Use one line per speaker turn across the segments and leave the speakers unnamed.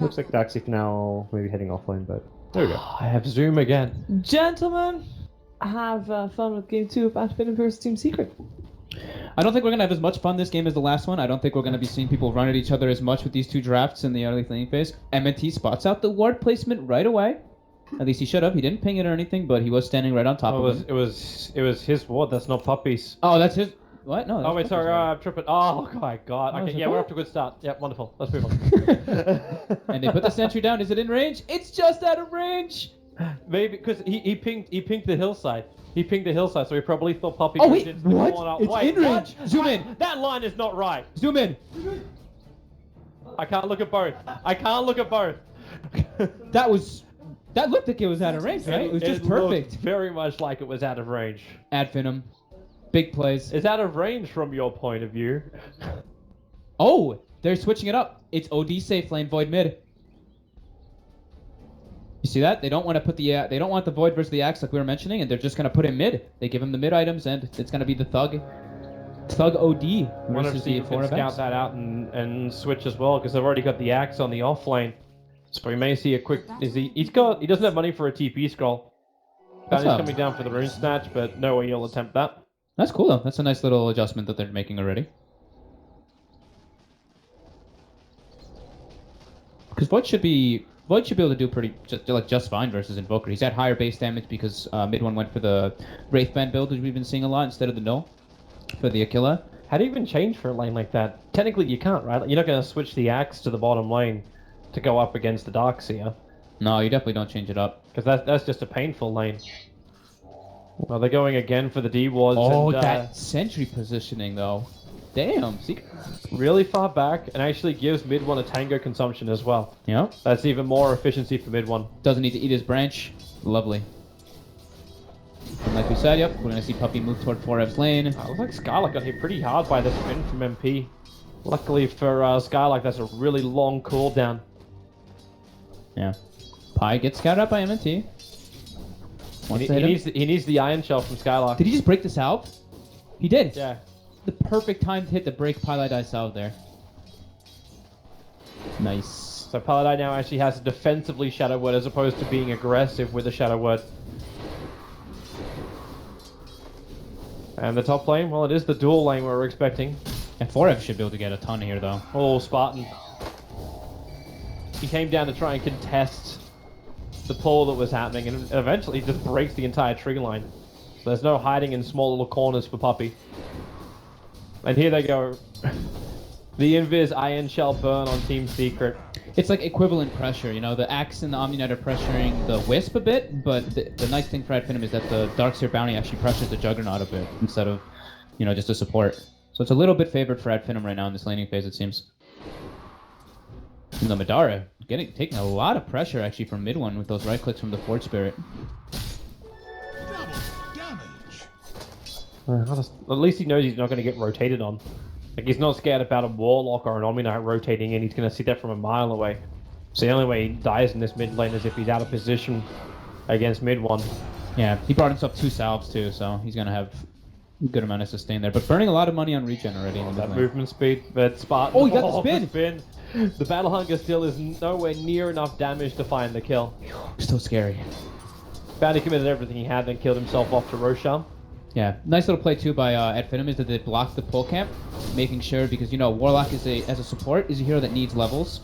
Looks like Daxif now maybe heading offline, but there we go.
I have Zoom again.
Gentlemen, have fun with game 2 of AF.ThuG versus Team Secret.
I don't think we're going to have as much fun this game as the last one. I don't think we're going to be seeing people run at each other as much with these two drafts in the early laning phase. MNT spots out the ward placement right away. At least he should have. He didn't ping it or anything, but he was standing right on top of him.
It was his ward. That's not Puppy's.
Oh, that's his... What? No.
Oh wait, sorry. I'm tripping. Oh my god. Okay, yeah, we're off to a good start. Yep, wonderful. Let's move on.
And they put the sentry down. Is it in range? It's just out of range.
Maybe because he pinged the hillside. He pinged the hillside, so he probably thought Puppy.
Oh wait,
did
what? It's in range. Zoom in.
That line is not right.
Zoom in.
I can't look at both. I can't look at both.
That looked like it was out of range, right? It was just perfect.
Very much like it was out of range.
Adfinum. Big plays.
It's out of range from your point of view.
Oh, they're switching it up. It's OD safe lane, Void mid. You see that? They don't want to put the they don't want the Void versus the Axe like we were mentioning, and they're just gonna put him mid. They give him the mid items, and it's gonna be the ThuG OD versus the 4
scout that out and switch as well, because they've already got the Axe on the off lane. So we may see a quick. He doesn't have money for a TP scroll. He's coming down for the rune snatch, but no way he'll attempt that.
That's cool though. That's a nice little adjustment that they're making already. Because Void should be able to do just fine versus Invoker. He's at higher base damage because mid one went for the Wraithband build, which we've been seeing a lot, instead of the null for the Aquila.
How do you even change for a lane like that? Technically, you can't, right? You're not going to switch the Axe to the bottom lane to go up against the Darkseer.
No, you definitely don't change it up.
Because that's just a painful lane. Well, they're going again for the D wards.
Oh, that sentry positioning though. Damn, Secret.
Really far back, and actually gives mid one a tango consumption as well.
Yeah.
That's even more efficiency for mid one.
Doesn't need to eat his branch. Lovely. And like we said, yep, we're gonna see Puppy move toward 4F's lane.
Looks like Skylark got hit pretty hard by the spin from MP. Luckily for Skylark, that's a really long cooldown.
Yeah. Pi gets scouted out by MNT.
He needs the Iron Shell from Skylark.
Did he just break the salve? He did.
Yeah.
The perfect time to hit the break Paladai salve there. Nice.
So Paladai now actually has a defensively Shadow Word as opposed to being aggressive with a Shadow Word. And the top lane, well, it is the dual lane we're expecting.
And 4F should be able to get a ton here though.
Oh, Spartan. He came down to try and contest the pull that was happening, and eventually just breaks the entire tree line. So there's no hiding in small little corners for Puppy. And here they go. The Invis Iron Shell burn on Team Secret.
It's like equivalent pressure, you know, the Axe and the Omni Knight are pressuring the Wisp a bit, but the nice thing for Adfinum is that the Darkseer Bounty actually pressures the Juggernaut a bit, instead of, you know, just a support. So it's a little bit favored for Adfinum right now in this laning phase, it seems. And the Madara taking a lot of pressure actually from mid one with those right clicks from the Forge Spirit.
At least he knows he's not going to get rotated on. Like, he's not scared about a Warlock or an Omni Knight rotating in. He's going to see that from a mile away. So the only way he dies in this mid lane is if he's out of position against mid one.
Yeah, he brought himself 2 salves too, so he's going to have a good amount of sustain there. But burning a lot of money on regen already. In
that movement speed, but Spartan.
Oh, he got the spin!
The spin. The Battle Hunger still is nowhere near enough damage to find the kill.
So scary.
Bounty committed everything he had, then killed himself off to Roshan.
Yeah, nice little play too by Adfinum is that they blocked the pull camp, making sure, because you know Warlock is as a support is a hero that needs levels,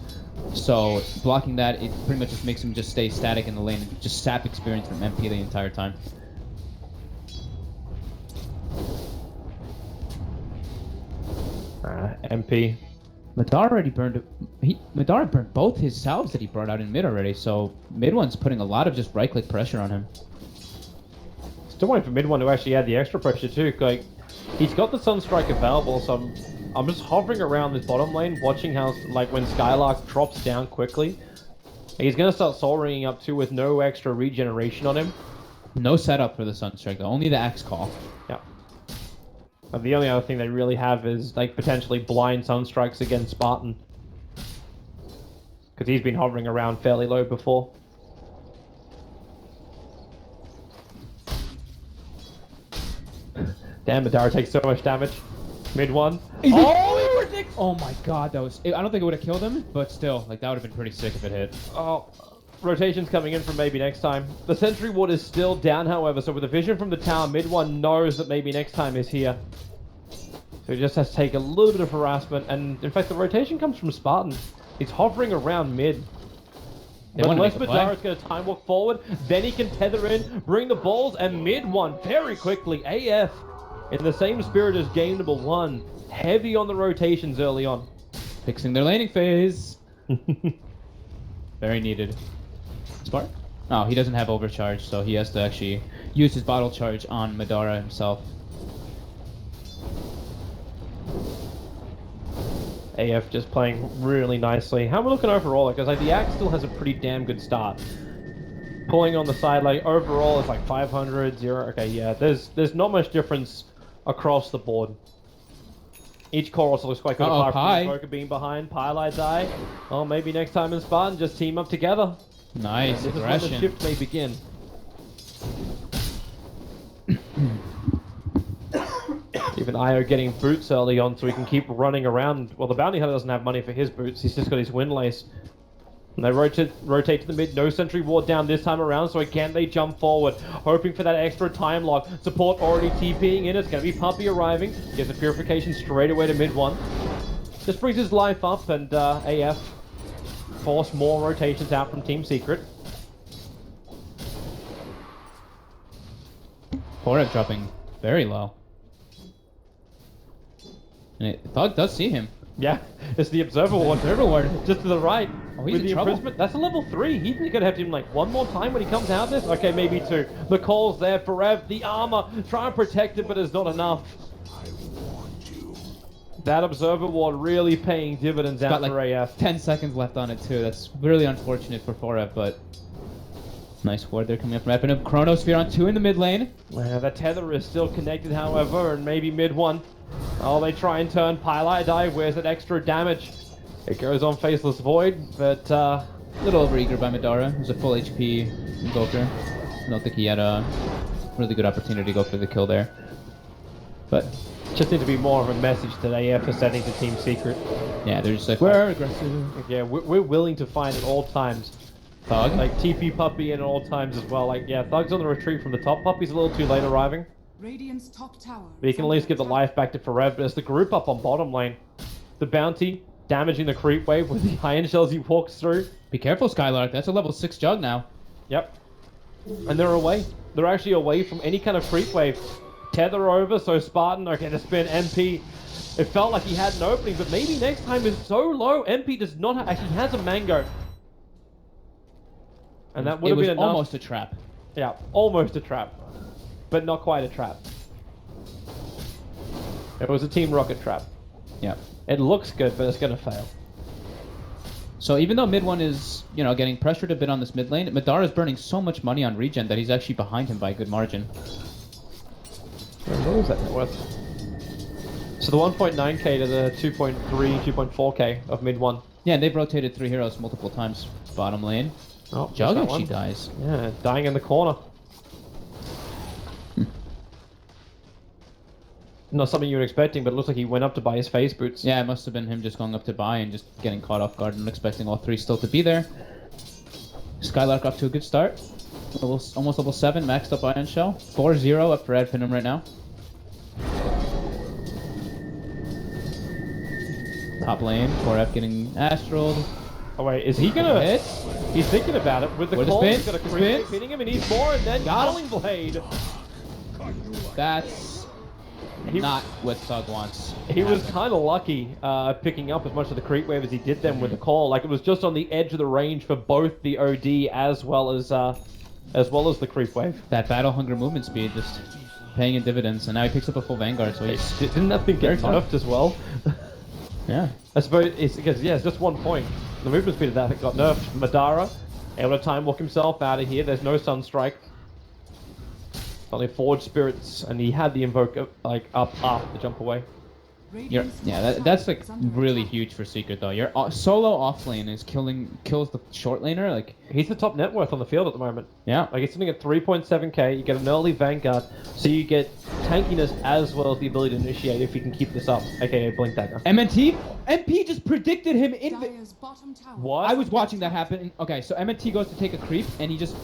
so blocking that, it pretty much just makes him just stay static in the lane and just sap experience from MP the entire time.
MP.
Madara already burned. Madara burned both his salves that he brought out in mid already, so mid one's putting a lot of just right click pressure on him.
Still waiting for mid one to actually add the extra pressure too. Like, he's got the Sunstrike available, so I'm just hovering around this bottom lane, watching how, like, when Skylark drops down quickly, he's gonna start soul ringing up too with no extra regeneration on him.
No setup for the Sunstrike though, only the Axe call.
Yeah. And the only other thing they really have is like potentially blind Sunstrikes against Spartan, because he's been hovering around fairly low before. Damn, Madara takes so much damage. Mid one.
Oh, he predicts Oh my god, that was... I don't think it would have killed him, but still, like, that would have been pretty sick if it hit.
Oh, rotation's coming in for maybe next time. The sentry ward is still down, however, so with the vision from the tower, mid one knows that maybe next time is here. So he just has to take a little bit of harassment, and in fact, the rotation comes from Spartan. He's hovering around mid. Unless Madara's going to time walk forward, then he can tether in, bring the balls, and mid one very quickly. AF, in the same spirit as game number 1, heavy on the rotations early on.
Fixing their laning phase. Very needed. Spark? Oh, he doesn't have overcharge, so he has to actually use his bottle charge on Madara himself.
AF just playing really nicely. How are we looking overall? Because like the Axe still has a pretty damn good start. Pulling on the side, like overall it's like 500, 0. Okay, yeah, there's not much difference across the board. Each core also looks quite good. Apart from Poker being behind, Pylai die. Oh, maybe next time in Spartan, just team up together.
Nice
this
aggression.
is when the shift may begin. Even Io getting boots early on so he can keep running around. Well, the bounty hunter doesn't have money for his boots. He's just got his windlace. And they rotate to the mid. No sentry ward down this time around, so again they jump forward, hoping for that extra time lock. Support already TPing in. It's going to be Puppy arriving. Gives a purification straight away to mid one. Just brings his life up, and AF force more rotations out from Team Secret.
Forehead dropping very low. And ThuG does see him.
Yeah, it's the Observer Ward. Just to the right.
Oh, he's
with
in
the
trouble.
imprisonment. That's a level 3. He's going to have to do him like one more time when he comes out of this. Okay, maybe 2. The call's there for Rev. The armor. Try and protect it, but it's not enough. That Observer Ward really paying dividends out
got
for
like
AF.
10 seconds left on it too. That's really unfortunate for Forev, but nice ward there coming up from Epinum. Chronosphere on 2 in the mid lane.
The tether is still connected, however, and maybe mid 1. Oh, they try and turn. Pylai die. Where's that extra damage? It goes on Faceless Void, but
A little overeager by Madara. It was a full HP Invoker. I don't think he had a really good opportunity to go for the kill there. But
just need to be more of a message that AF is sending to Team Secret.
yeah, they're just like, we're aggressive.
Yeah, we're willing to fight at all times.
ThuG?
Like TP Puppy in at all times as well. Like, yeah, ThuG's on the retreat from the top. Puppy's a little too late arriving.
Radiant's top tower.
But he can at least give the life back to Forever. But it's the group up on bottom lane. The bounty damaging the creep wave with the iron shells he walks through.
Be careful, Skylark. That's a level 6 jug now.
Yep. And they're away. They're actually away from any kind of creep wave. Tether over, so Spartan, okay, to spin MP. It felt like he had an opening, but maybe next time is so low. MP does not have, actually has a mango. And that would have been enough.
Almost a trap.
Yeah, almost a trap. But not quite a trap. It was a Team Rocket trap.
Yeah.
It looks good, but it's going to fail.
So even though mid one is, you know, getting pressured a bit on this mid lane, Madara is burning so much money on regen that he's actually behind him by a good margin.
What was that net worth? So the 1.9k to the 2.3, 2.4k of mid one.
Yeah, and they've rotated 3 heroes multiple times. Bottom lane.
Oh,
Jug actually dies.
Yeah, dying in the corner. Not something you were expecting, but it looks like he went up to buy his phase boots.
Yeah, it must have been him just going up to buy and just getting caught off guard and expecting all 3 still to be there. Skylark off to a good start. Almost level 7, maxed up Iron Shell. 4-0 up for Adfinum right now. Top lane, 4F getting astraled.
Oh wait, is he gonna
hit?
He's thinking about it with the
With
call.
the spin,
He's got a
the
creep
spin.
wave hitting him, and he's more, and then
Got
Killing Blade.
That's
He-
not what ThuG wants.
He was kind of lucky picking up as much of the creep wave as he did them with the call. Like it was just on the edge of the range for both the OD as well as the creep wave.
That battle hunger movement speed just paying in dividends, and now he picks up a full Vanguard, so he's...
Didn't that thing get nerfed as well?
Yeah.
I suppose it's because it's just 1 point. The movement speed of that got nerfed. Madara able to time walk himself out of here. There's no Sunstrike. Only Forged Spirits, and he had the Invoker like up after the jump away.
That's like really huge for Secret though. Your solo off lane is kills the short laner. Like
He's the top net worth on the field at the moment.
yeah,
Like, he's sitting at 3.7k. You get an early Vanguard, so you get tankiness as well as the ability to initiate if you can keep this up, aka Blink Dagger.
MNT MP just predicted him in.
Dire's bottom tower.
What?
I was watching that happen. Okay, so MNT goes to take a creep and he just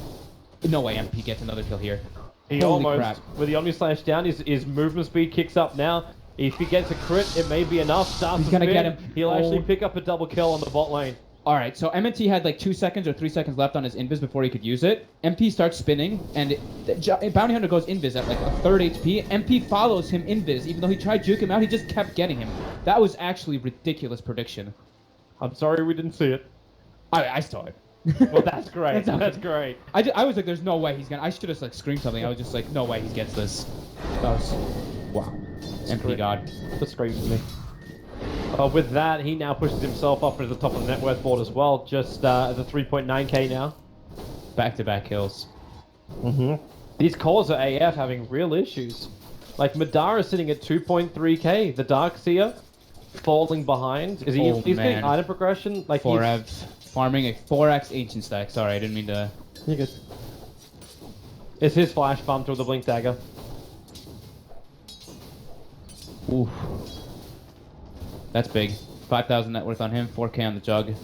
no way MP gets another kill here.
He
Holy
almost,
crap.
with the Omni Slash down, his movement speed kicks up now. If he gets a crit, it may be enough. Starts
He's
to
gonna
spin.
get him.
He'll actually
Oh.
pick up a double kill on the bot lane.
All right, so MNT had like 2 seconds or 3 seconds left on his invis before he could use it. MP starts spinning, and Bounty Hunter goes invis at like a 3rd HP. MP follows him invis, even though he tried juke him out, he just kept getting him. That was actually ridiculous prediction.
I'm sorry we didn't see it.
I saw it.
Well, that's great.
It's okay.
That's great.
I was like, there's no way he's gonna. I should have like screamed something. I was just like, no way he gets this. That was wow. MP
great.
God.
That's great for me. With that, he now pushes himself up to the top of the net worth board as well, just at the 3.9k now.
Back-to-back kills.
These cores are AF having real issues. Like, Madara sitting at 2.3k, the Darkseer falling behind. Is he?
Oh,
He's getting
man.
item progression. Like,
Forev farming a 4x ancient stack. Sorry, I didn't mean to.
You're good. It's his flash bump to the Blink Dagger.
Oof. That's big. 5,000 net worth on him, 4k on the jug.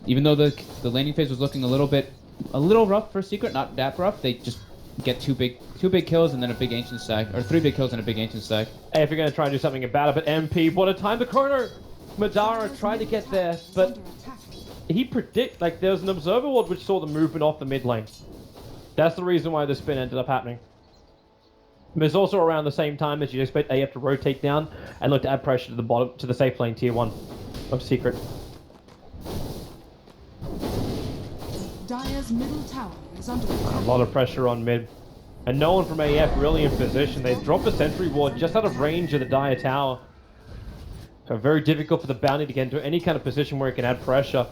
Even though the laning phase was looking a little rough for Secret, not that rough, they just get two big kills and then a big ancient stack, or 3 big kills and a big ancient stack.
Hey, if you're gonna try and do something about it, but MP, what a time! The chrono! Madara tried to get there, but he there was an observer ward which saw the movement off the mid lane. That's the reason why the spin ended up happening. But it's also around the same time as you expect AF to rotate down and look to add pressure to the bottom, to the safe lane tier 1 of Secret.
Dire's middle tower is under
A
attack.
lot of pressure on mid. And no one from AF really in position. They drop a sentry ward just out of range of the Dire tower. So very difficult for the Bounty to get into any kind of position where it can add pressure.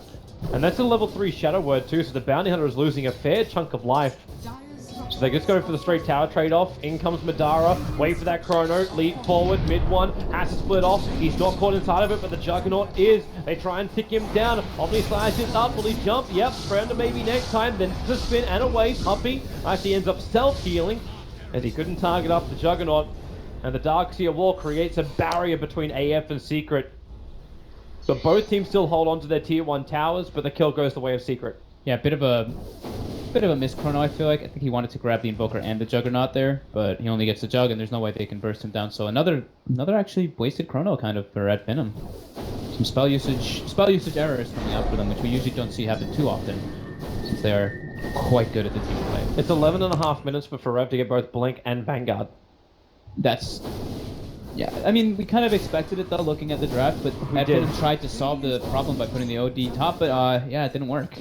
And that's a level 3 Shadow Word too, so the Bounty Hunter is losing a fair chunk of life.
Dire's
So they just go for the straight tower trade-off. In comes Madara. Wait for that chrono. Leap forward. Mid one. Has to split off. He's not caught inside of it, but the Juggernaut is. They try and tick him down. Omni slashes up. Will he jump? Yep. Frounder maybe next time. Then the spin and away. Puppy actually ends up self-healing as he couldn't target up the Juggernaut. And the Darkseer wall creates a barrier between AF and Secret. So both teams still hold on to their tier 1 towers, but the kill goes the way of Secret.
Yeah, bit of a miss chrono, I feel like. I think he wanted to grab the Invoker and the Juggernaut there, but he only gets the Jug, and there's no way they can burst him down. So another actually wasted chrono kind of for Red Venom. Some spell usage errors coming out for them, which we usually don't see happen too often, since they are quite good at the team play.
It's 11.5 minutes for Forev to get both Blink and Vanguard.
That's... Yeah, I mean, we kind of expected it though, looking at the draft, but Red
did.
Venom tried to solve the problem by putting the OD top, but yeah, it didn't work.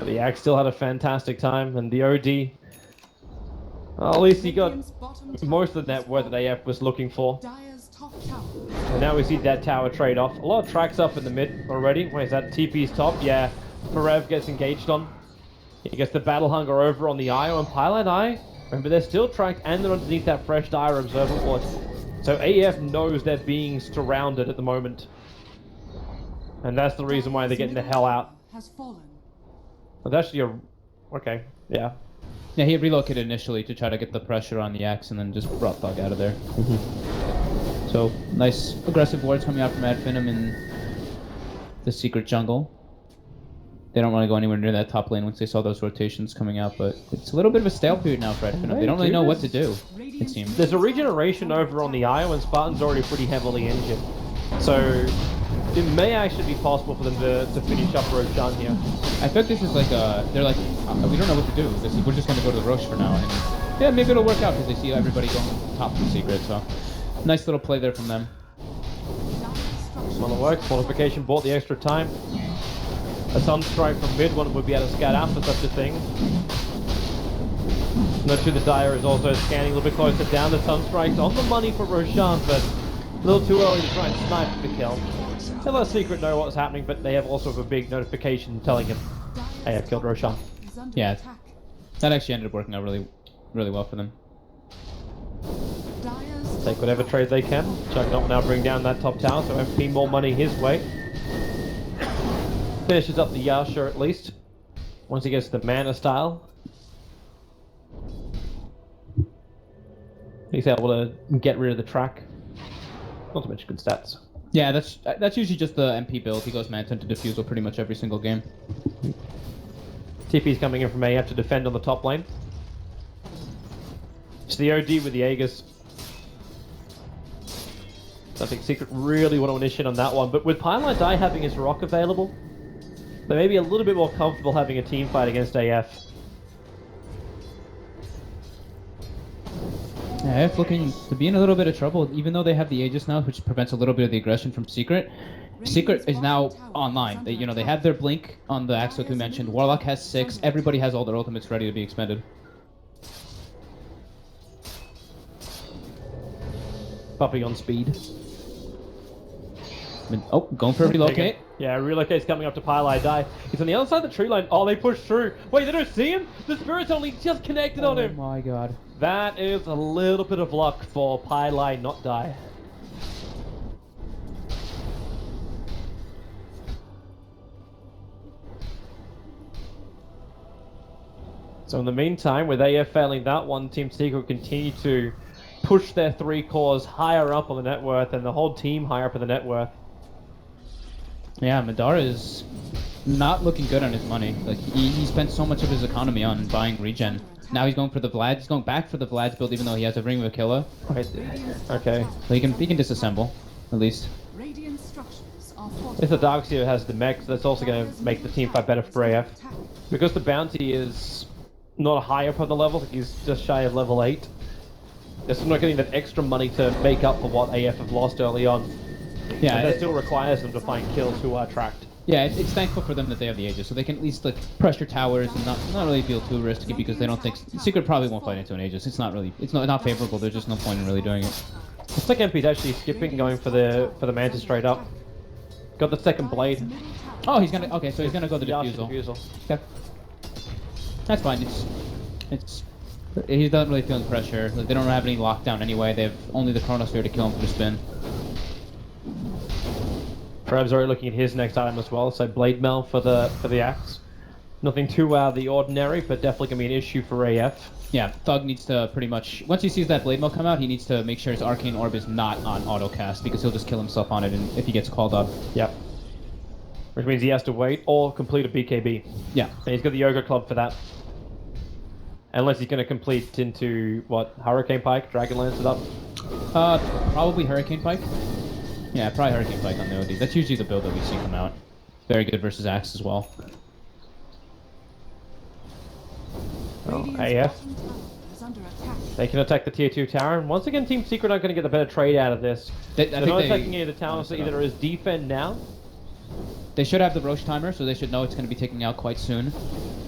The Axe still had a fantastic time, and the OD... Well, at least he got
Radiant's bottom tower
most of the
is
net worth that
falling.
AF was looking for.
Dire's top tower.
And now we see that tower trade-off. A lot of tracks up in the mid already. Wait, is that TP's top? Yeah. Forev gets engaged on. He gets the Battle Hunger over on the IO and Pilot Eye. Remember, they're still tracked and they're underneath that fresh Dire Observer Ward. So AF knows they're being surrounded at the moment. And that's the reason why they're getting the hell out.
Has fallen.
It's actually a... Okay, yeah.
Yeah, he relocated initially to try to get the pressure on the Axe and then just brought ThuG out of there. So, nice aggressive wards coming out from Red Venom in the Secret jungle. They don't want to go anywhere near that top lane once they saw those rotations coming out, but it's a little bit of a stale period now for Red Venom. They don't really know what to do, it seems.
There's a regeneration over on the IO and Spartan's already pretty heavily injured. So it may actually be possible for them to finish up Roshan here.
I feel like this is like they're like, we don't know what to do. We're just going to go to the Roche for now. And yeah, maybe it'll work out because they see everybody going top of the Secret, so nice little play there from them.
Well, it works. Qualification bought the extra time. A Sunstrike from mid one would be able to scout out for such a thing. Not sure the Dire is also scanning a little bit closer down. The Sunstrike's on the money for Roshan, but a little too early to try and snipe the kill. They let Secret know what's happening, but they have also a big notification telling him, hey, I've killed Roshan.
Is under
Yeah.
attack.
That actually ended up working out really well for them.
Dire's
Take whatever trade they can. Juggernaut will now bring down that top tower, so MP more money his way. Finishes up the Yasha at least. Once he gets the mana style. He's able to get rid of the track. Not to mention good stats.
Yeah, that's usually just the MP build. He goes Manton to Diffusal pretty much every single game.
TP's coming in from AF to defend on the top lane. It's the OD with the Aegis. I think Secret really want to initiate on that one, but with Pylite Die having his rock available, they may be a little bit more comfortable having a team fight against AF.
Yeah, AF looking to be in a little bit of trouble, even though they have the Aegis now, which prevents a little bit of the aggression from Secret. Secret is now online. They have their Blink on the Axe like we mentioned. Warlock has 6. Everybody has all their ultimates ready to be expended.
Puppy on speed.
Oh, going for a relocate.
Yeah, relocate's coming up to Pylite Die. He's on the other side of the tree line. Oh, they push through. Wait, they don't see him? The Spirit's only just connected on him.
Oh my god.
That is a little bit of luck for Pylite not die. So in the meantime, with AF failing that one, Team Secret continue to push their 3 cores higher up on the net worth and the whole team higher up on the net worth.
Yeah, Madara is not looking good on his money. Like he spent so much of his economy on buying regen. Now he's going for the Vlad. He's going back for the Vlad's build, even though he has a Ring of Aquila.
Right. Okay.
So he can disassemble, at least.
Radiant structures are
If the Darkseer has the mech, that's also going to make the team fight better for AF. Because the bounty is not high up on the level, he's just shy of level 8. They're still not getting that extra money to make up for what AF have lost early on.
Yeah,
and that still requires them to find kills who are tracked.
Yeah, it's thankful for them that they have the Aegis, so they can at least like pressure towers and not really feel too risky because they don't think Secret probably won't fight into an Aegis. It's not favorable. There's just no point in really doing it.
Looks like MP's actually skipping, going for the Mantis straight up. Got the second blade.
Oh, he's gonna so he's gonna go the
Yasha
Diffusal. Okay, that's fine. He's not really feeling pressure. Like, they don't have any lockdown anyway. They have only the Chronosphere to kill him for the spin.
Trev's already looking at his next item as well, so Blade Mail for the axe. Nothing too out of the ordinary, but definitely going to be an issue for AF.
Yeah, Thug needs to pretty much, once he sees that Blade Mail come out, he needs to make sure his Arcane Orb is not on auto-cast, because he'll just kill himself on it and if he gets called up.
Yep. Which means he has to wait or complete a BKB.
Yeah.
And he's got the Yoga Club for that. Unless he's going to complete into, what, Hurricane Pike, Dragonlance it up?
Probably Hurricane Pike. Yeah, probably Hurricane Pike on the OD. That's usually the build that we see come out. Very good versus Axe as well.
Oh, AF. They can attack the tier 2 tower, and once again Team Secret aren't going to get the better trade out of this. They're not attacking any of the towers, so either as defend now.
They should have the Roche timer, so they should know it's going to be taking out quite soon.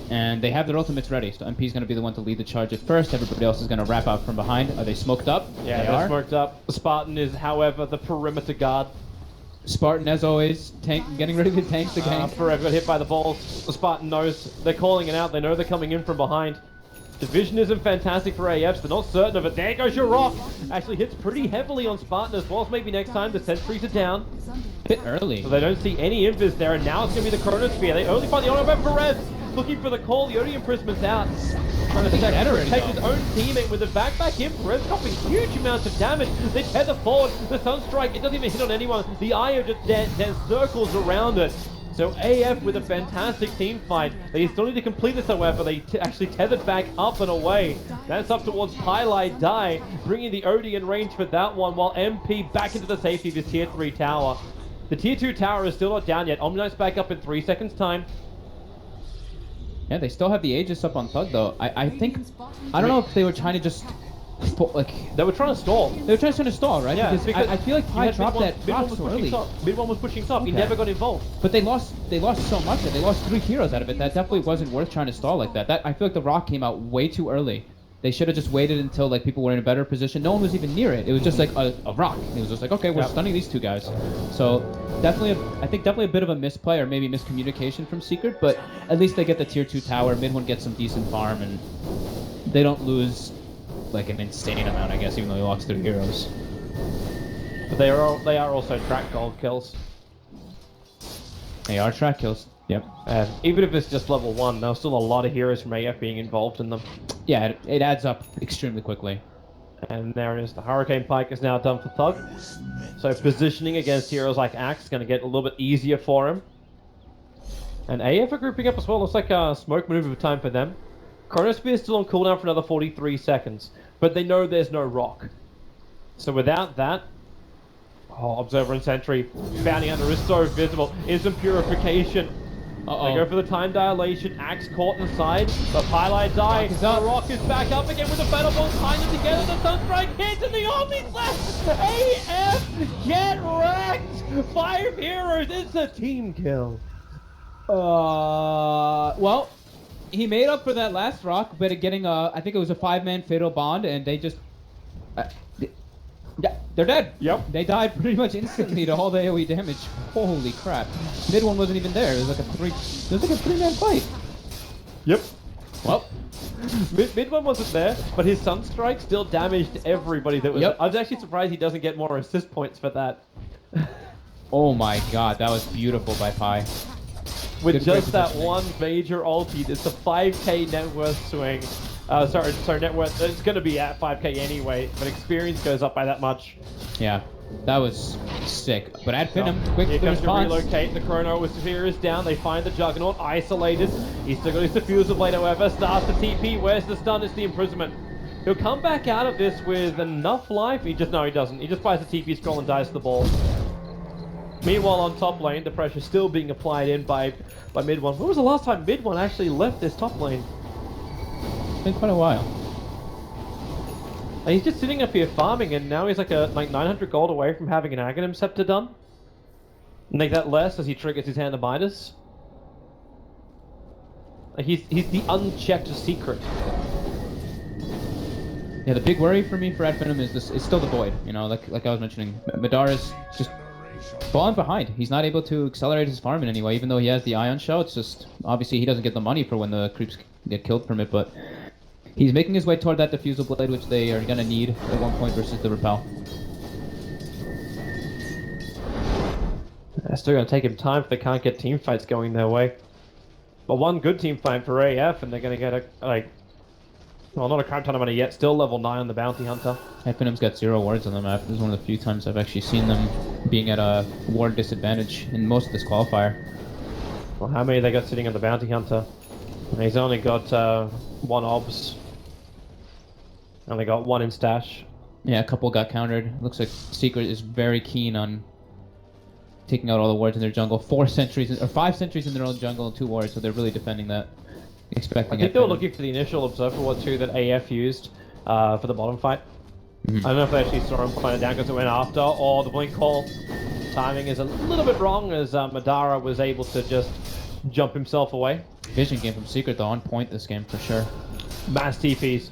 And they have their ultimates ready, so MP's going to be the one to lead the charge at first. Everybody else is going to wrap out from behind. Are they smoked up?
Yeah, they're smoked up. Spartan is, however, the perimeter guard.
Spartan, as always, getting ready to tank the gank.
Forever got hit by the balls. The Spartan knows they're calling it out. They know they're coming in from behind. Division isn't fantastic for AFs. They're not certain of it. There goes your rock. Actually hits pretty heavily on Spartan as well. So maybe next time the sentries are down.
A bit early.
So they don't see any invis there, and now it's going to be the Chronosphere. They only find the honor of Perez. Looking for the call, the Odium Prisma's out. Trying to protect his own teammate with a backpack in. Perez dropping huge amounts of damage. They tether forward. The Sunstrike, it doesn't even hit on anyone. The Io just then circles around it. So AF with a fantastic team fight. They still need to complete this, however. They actually tethered back up and away. That's up towards Pylite Die, bringing the OD in range for that one, while MP back into the safety of his tier 3 tower. The tier 2 tower is still not down yet. Omnight's back up in 3 seconds time.
Yeah, they still have the Aegis up on Thug, though. I think... I don't know if they were trying to just...
They were trying to stall.
They were trying to stall, right?
Yeah,
because I feel like Pi dropped that drop so early.
Mid one was pushing top. He
Okay.
never got involved.
But they lost so much. They lost 3 heroes out of it. That definitely wasn't worth trying to stall like that. I feel like the rock came out way too early. They should have just waited until like people were in a better position. No one was even near it. It was just like a rock. It was just like, okay, we're stunning these 2 guys. So I think definitely a bit of a misplay or maybe miscommunication from Secret. But at least they get the tier 2 tower. Mid one gets some decent farm, and they don't lose like an insane amount, I guess, even though they lost 3 heroes.
But they are also track gold kills.
They are track kills. Yep.
Even if it's just level 1, there's still a lot of heroes from AF being involved in them.
Yeah, it adds up extremely quickly.
And there it is. The Hurricane Pike is now done for ThuG. So positioning against heroes like Axe is going to get a little bit easier for him. And AF are grouping up as well. Looks like a smoke maneuver time for them. Chronosphere is still on cooldown for another 43 seconds. But they know there's no rock. So without that... Oh, Observer and Sentry. Bounty Hunter is so visible. Instant Purification. They go for the time dilation. Axe caught inside. The Pylite die. The Rock is back up again with the Battle Ball tying them together. The Sunstrike hits and the Omni's left. AF get wrecked. 5 heroes. It's a team kill.
Well, he made up for that last rock, but getting I think it was a 5-man fatal bond, and they just, yeah, they're dead.
Yep.
They died pretty much instantly to all the AoE damage. Holy crap! Mid one wasn't even there. It was like a 3-man fight.
Yep.
Well,
Mid one wasn't there, but his Sunstrike still damaged everybody that was.
Yep.
I was actually surprised he doesn't get more assist points for that.
oh my god, that was beautiful by Pi.
With
Good
just that
positioning.
one major ulti, it's a 5k net worth swing. Sorry, net worth. It's going to be at 5k anyway, but experience goes up by that much.
Yeah, that was sick. But at Venom, quick
Here comes to
response.
relocate. The Chrono with Sphere is down. They find the Juggernaut isolated. He's still got his Diffuser Blade, however. Starts the TP. Where's the stun? It's the imprisonment. He'll come back out of this with enough life. He doesn't. He just buys the TP scroll and dies to the ball. Meanwhile, on top lane, the pressure's still being applied in by mid one. When was the last time mid one actually left this top lane?
It's been quite a while.
He's just sitting up here farming, and now he's like 900 gold away from having an Aghanim Scepter done. Make that less as he triggers his Hand of Midas. He's the unchecked secret.
Yeah, the big worry for me for Ad Venom is this. It's still the Void. You know, like I was mentioning, Madara's just falling behind. He's not able to accelerate his farm in any way, even though he has the Ion Shell. It's just obviously he doesn't get the money for when the creeps get killed from it, but he's making his way toward that Diffusal Blade, which they are gonna need at one point versus the Repel.
It's still going to take him time if they can't get team fights going their way. But one good team fight for AF, and they're going to get well, not a crap ton of money yet. Still level 9 on the Bounty Hunter.
Ad Venom's got 0 wards on the map. This is one of the few times I've actually seen them being at a ward disadvantage in most of this qualifier.
Well, how many they got sitting on the Bounty Hunter? And he's only got 1 obs. Only got 1 in stash.
Yeah, a couple got countered. Looks like Secret is very keen on taking out all the wards in their jungle. 5 sentries in their own jungle and 2 wards, so they're really defending that. Expecting
I think they were looking for the initial Observer Ward 2 that AF used for the bottom fight. I don't know if they actually saw him find it down because it went after, or the blink call. Timing is a little bit wrong as Madara was able to just jump himself away.
Vision game from Secret though, on point this game for sure.
Mass TPs.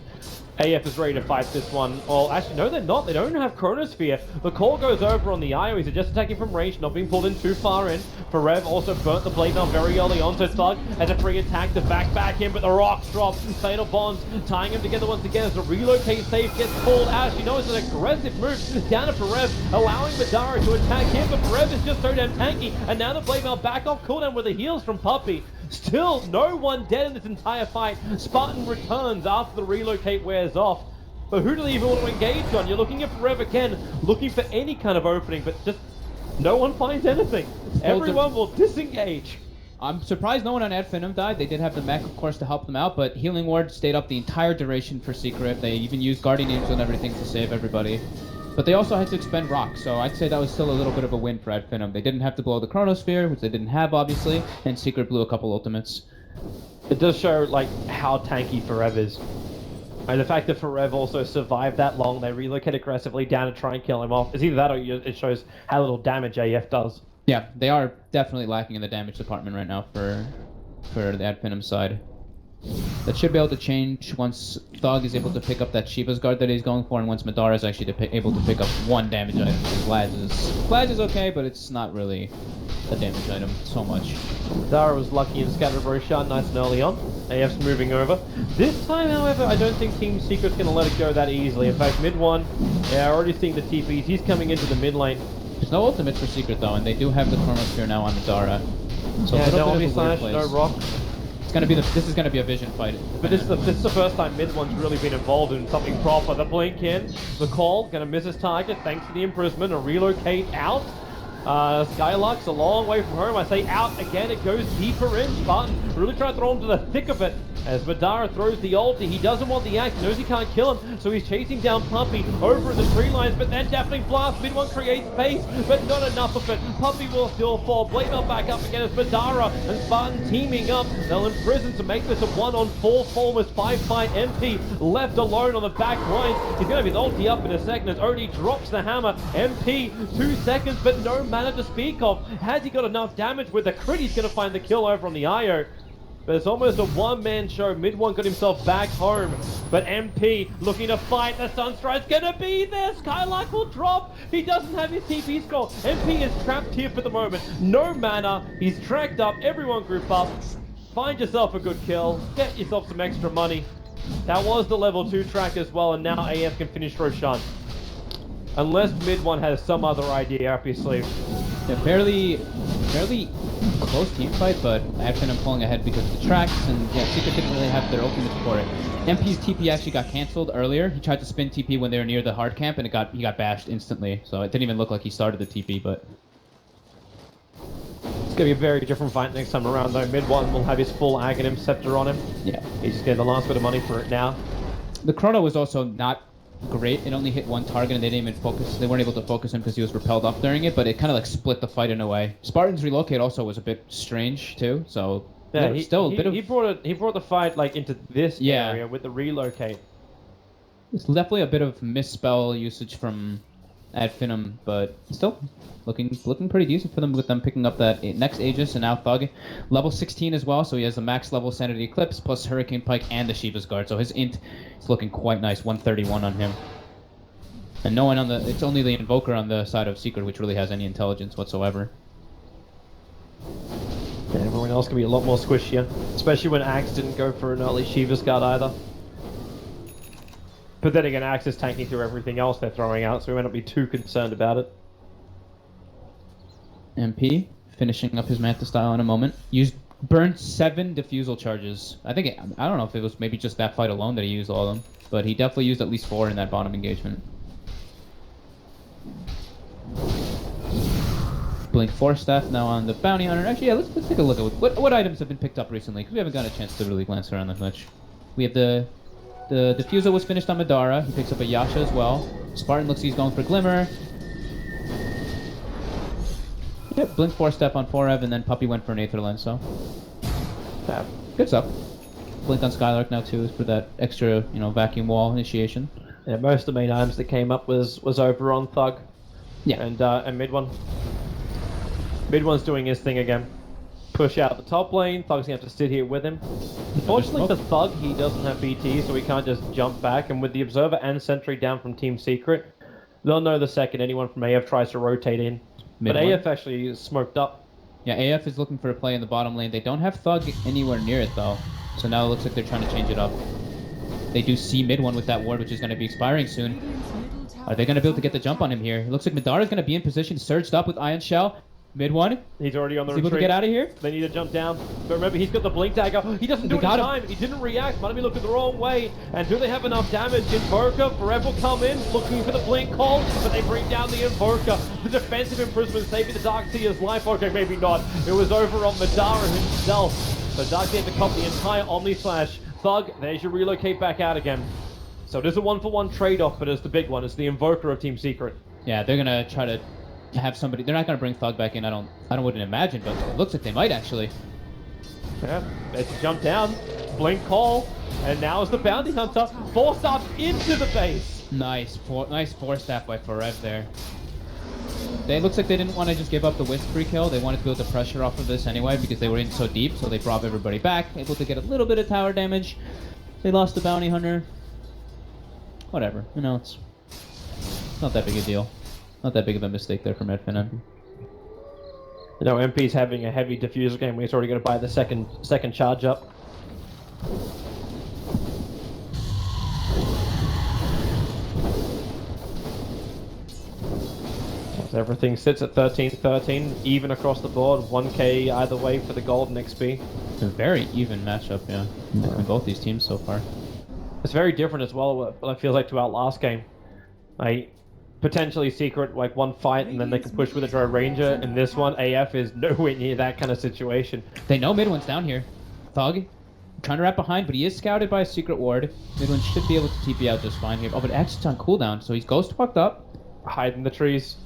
AF is ready to fight this one. Well, actually, no, they're not. They don't have Chronosphere. The call goes over on the IO. He's just attacking from range, not being pulled in too far in. Farev also burnt the blade down very early on, so ThuG has a free attack to back him, but the rocks drop. Fatal Bonds tying him together once again as the relocate save gets pulled out. You know it's an aggressive move down to Farev, allowing Madara to attack him, but Farev is just so damn tanky, and now the blade mail back off cooldown with the heals from Puppey. Still, no one dead in this entire fight. Spartan returns after the relocate wears off. But who do they even want to engage on? You're looking at Forever Ken, looking for any kind of opening, but just no one finds anything. Everyone will disengage.
I'm surprised no one on Ad Venom died. They did have the mech, of course, to help them out, but Healing Ward stayed up the entire duration for Secret. They even used Guardian Angel and everything to save everybody. But they also had to expend Rock, so I'd say that was still a little bit of a win for Ad Venom. They didn't have to blow the Chronosphere, which they didn't have, obviously, and Secret blew a couple ultimates.
It does show, like, how tanky Forev is. And the fact that Forev also survived that long, they relocate aggressively down to try and kill him off. It's either that or it shows how little damage AF does.
Yeah, they are definitely lacking in the damage department right now for the Ad Venom side. That should be able to change once ThuG is able to pick up that Shiva's Guard that he's going for, and once Madara is actually able to pick up 1 damage item. Glaz is okay, but it's not really a damage item so much.
Dara was lucky and scattered Roshan nice and early on. AF's moving over. This time, however, I don't think Team Secret's going to let it go that easily. In fact, mid one, yeah, already seeing the TPs. He's coming into the mid lane.
There's no ultimates for Secret though, and they do have the Chronosphere now on the Dara. So
Yeah,
a little
no
bit of a weird
Omni Slash,
place.
no rock.
It's gonna be this is gonna be a vision fight.
But this is the first time mid one's really been involved in something proper. The blink in, the call, gonna miss his target thanks to the imprisonment, a relocate out. Skylark's a long way from home. I say out again, it goes deeper in. Spartan really trying to throw him to the thick of it. As Madara throws the ulti, he doesn't want the axe, knows he can't kill him, so he's chasing down Puppy over the tree lines, but then definitely blast. Mid one creates space, but not enough of it. Puppy will still fall. Blade Belt back up again as Madara and Spartan teaming up. They'll imprison to make this a 1-on-4 almost 5-fight. MP left alone on the back lines. He's going to be ulti up in a second as Odie drops the hammer. MP 2 seconds, but no mana to speak of. Has he got enough damage with the crit? He's going to find the kill over on the IO. But it's almost a one-man show. Mid one got himself back home. But MP looking to fight. The Sunstride's gonna be there. Skylark will drop. He doesn't have his TP scroll. MP is trapped here for the moment. No mana. He's tracked up. Everyone group up. Find yourself a good kill. Get yourself some extra money. That was the level 2 track as well. And now AF can finish Roshan. Unless mid one has some other idea up his sleeve.
Yeah, fairly close team fight, but actually I'm pulling ahead because of the tracks, and yeah, Secret didn't really have their ultimate for it. MP's TP actually got cancelled earlier. He tried to spin TP when they were near the hard camp, and he got bashed instantly. So it didn't even look like he started the TP, but
It's gonna be a very different fight next time around though. Mid one will have his full Aghanim scepter on him.
yeah.
He's just getting the last bit of money for it now.
The Chrono was also not great. It only hit one target and they didn't even focus. They weren't able to focus him because he was repelled off during it, but it kind of like split the fight in a way. Spartan's relocate also was a bit strange too, so
Yeah,
he
brought the fight like into this
Yeah.
area with the relocate.
It's definitely a bit of misspell usage from AF.ThuG, but still looking pretty decent for them with them picking up that next Aegis and now AF.ThuG. Level 16 as well, so he has the max level Sanity Eclipse plus Hurricane Pike and the Shiva's Guard, so his int is looking quite nice, 131 on him. And no one it's only the Invoker on the side of Secret which really has any intelligence whatsoever.
Yeah, everyone else can be a lot more squishier, especially when Axe didn't go for an early Shiva's Guard either. But then again, Axe is tanking through everything else they're throwing out, so we might not be too concerned about it.
MP finishing up his Manta style in a moment. Burned 7 defusal charges. I don't know if it was maybe just that fight alone that he used all of them, but he definitely used at least 4 in that bottom engagement. Blink Force Staff now on the Bounty Hunter. Actually, yeah, let's take a look at what items have been picked up recently, because we haven't gotten a chance to really glance around that much. We have the Diffusal was finished on Madara. He picks up a Yasha as well. Spartan looks like he's going for Glimmer. Yep, Blink Force Step on Forev, and then Puppy went for an Aether Lens, so good stuff. Blink on Skylark now too for that extra, vacuum wall initiation.
Yeah, most of the main items that came up was over on AF.ThuG.
Yeah.
And mid one. Mid one's doing his thing again. Push out the top lane. ThuG's gonna have to sit here with him. Unfortunately for ThuG, he doesn't have BT, so he can't just jump back. And with the Observer and Sentry down from Team Secret, they'll know the second anyone from AF tries to rotate in. But AF actually is smoked up.
Yeah, AF is looking for a play in the bottom lane. They don't have ThuG anywhere near it though, so now it looks like they're trying to change it up. They do see mid one with that ward, which is going to be expiring soon. Are they going to be able to get the jump on him here? It looks like Madara is going to be in position, surged up with Ion Shell. Mid one.
He's already on the
retreat. Able to
retreat.
Get out of here?
They need to jump down. But remember, he's got the blink dagger. He doesn't do it in time. He didn't react. Might be looking the wrong way. And do they have enough damage? Invoker, Forever will come in, looking for the blink call, but they bring down the Invoker. The defensive imprisonment saving the Dark Seer's life. Okay, maybe not. It was over on Madara himself. So Dark Seer to cop the entire Omni Slash. ThuG, there's your relocate back out again. So it is a 1-for-1 trade-off, but it's the big one. It's the Invoker of Team Secret.
Yeah, they're gonna try to have somebody. They're not gonna bring ThuG back in. I wouldn't imagine, but it looks like they might actually.
Yeah, it's a jump down, blink call, and now is the bounty hunter forced up into the base.
Nice force staff by Forev there. It looks like they didn't want to just give up the Wisp free kill. They wanted to build the pressure off of this anyway because they were in so deep, so they brought everybody back, able to get a little bit of tower damage. They lost the bounty hunter. Whatever, it's not that big a deal. Not that big of a mistake there from AF.ThuG.
You know, MP's having a heavy diffuser game where he's already going to buy the second charge up. So everything sits at 13-13, even across the board, 1k either way for the gold and XP.
It's a very even matchup, yeah, between both these teams so far.
It's very different as well, what it feels like to our last game. Like, potentially Secret, like one fight, and then they can push with a Drow Ranger. In this one, AF is nowhere near that kind of situation.
They know mid one's down here. ThuG trying to wrap behind, but he is scouted by a secret ward. Mid one should be able to TP out just fine here. Oh, but X is on cooldown, so he's ghost fucked up.
Hide in the trees.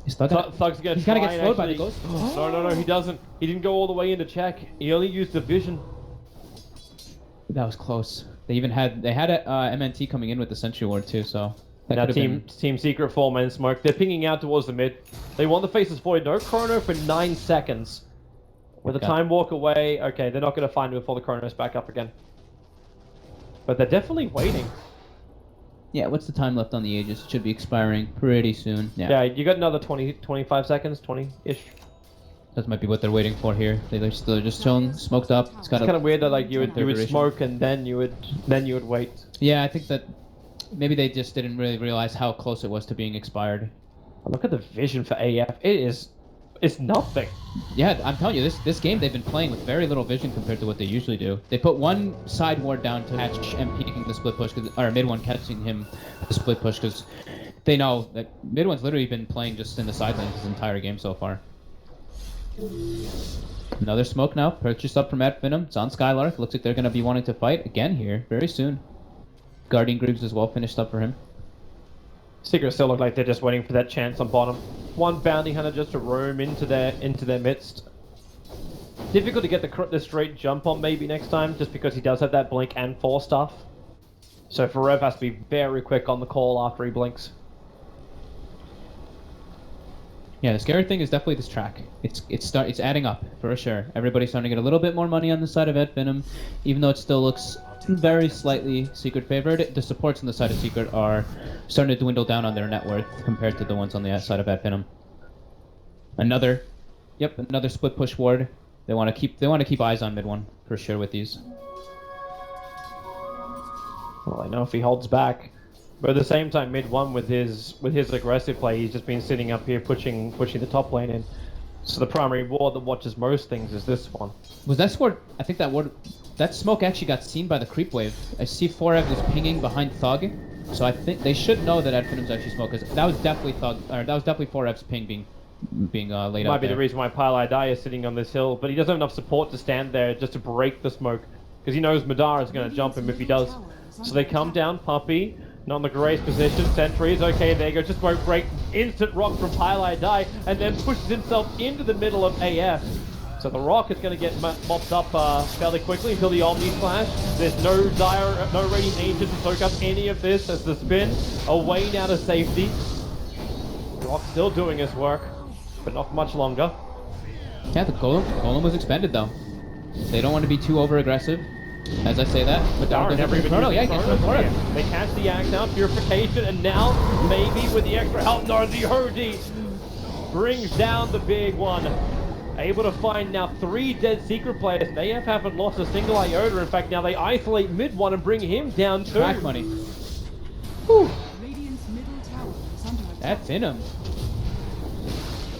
He's ThuG's
gonna
he's gonna get slowed by the ghost.
No, he doesn't. He didn't go all the way into check. He only used the vision.
That was close. They even had a MNT coming in with the sentry ward too, so that
Now
could have been...
Team Secret 4-man smoke. They're pinging out towards the mid. They want the faces void. No chrono for 9 seconds. With a time walk away, okay, they're not going to find him before the chrono's back up again. But they're definitely waiting.
Yeah, what's the time left on the Aegis? It should be expiring pretty soon.
Yeah, you got another 25 seconds, 20-ish.
That might be what they're waiting for here. They're still just chilling, smoked up. It's
kind of weird that like you would smoke and then you would wait.
Yeah, I think that maybe they just didn't really realize how close it was to being expired.
Look at the vision for AF. It's nothing.
Yeah, I'm telling you, this game they've been playing with very little vision compared to what they usually do. They put one side ward down to catch MP taking the split push, or mid one catching him the split push, because they know that mid one's literally been playing just in the side lanes this entire game so far. Another smoke now, purchased up from AF.ThuG. It's on Skylark. Looks like they're going to be wanting to fight again here very soon. Guardian Greaves as well finished up for him.
Secret still look like they're just waiting for that chance on bottom. One bounty hunter just to roam into their midst. Difficult to get the straight jump on maybe next time, just because he does have that blink and 4 stuff. So Forev has to be very quick on the call after he blinks.
Yeah, the scary thing is definitely this track. It's adding up for sure. Everybody's starting to get a little bit more money on the side of AF.ThuG, even though it still looks very slightly Secret favored. The supports on the side of Secret are starting to dwindle down on their net worth compared to the ones on the side of AF.ThuG. Another split push ward. They want to keep eyes on mid one for sure with these.
Well, I know if he holds back. But at the same time, mid one with his aggressive play, he's just been sitting up here pushing the top lane in. So the primary ward that watches most things is this one.
Was that ward? I think that smoke actually got seen by the creep wave. I see 4F is pinging behind ThuG, so I think they should know that AF.ThuG's actually smoke, because that was definitely that was definitely 4F's ping being laid out. Might
be the reason why Pyle is sitting on this hill, but he doesn't have enough support to stand there just to break the smoke, because he knows Madara is going to jump him if he does. So they come down, Puppy. Not in the greatest position. Sentries, okay, there you go. Just won't break. Instant rock from Pyle, and then pushes himself into the middle of AF. So the rock is going to get mopped up fairly quickly until the Omni Flash. There's no Radiant Ancient to soak up any of this as the spin away now to safety. Rock still doing his work, but not much longer.
Yeah, the Golem was expended though. They don't want to be too over-aggressive. As I say that,
Madara never even
Chrono, yeah,
They catch the axe out, Purification, and now, maybe with the extra help, no, the Hodi brings down the big one. Able to find now 3 dead Secret players, and AF haven't lost a single iota. In fact, now they isolate mid one and bring him down too.
Track money.
Whew.
That's in him.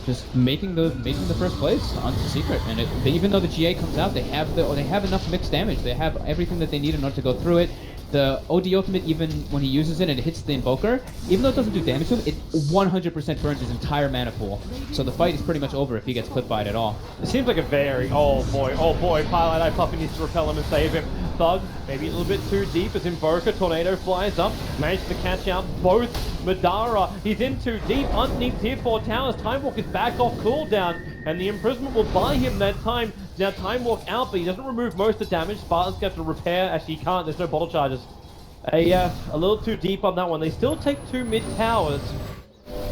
Just making the first place on Secret, and even though the GA comes out, they have enough mixed damage. They have everything that they need in order to go through it. The OD ultimate, even when he uses it and it hits the Invoker, even though it doesn't do damage to him, it 100% burns his entire mana pool. So the fight is pretty much over if he gets clipped by it at all.
It seems like a very oh boy, Pyle Puppy needs to repel him and save him. ThuG maybe a little bit too deep as Invoker Tornado flies up, manages to catch out both Madara. He's in too deep underneath tier 4 towers. Time Walk is back off cooldown, and the imprisonment will buy him that time. Now Time Walk out, but he doesn't remove most of the damage. Spartan's got to repair. Actually, he can't. There's no bottle charges. A little too deep on that one. They still take 2 mid towers,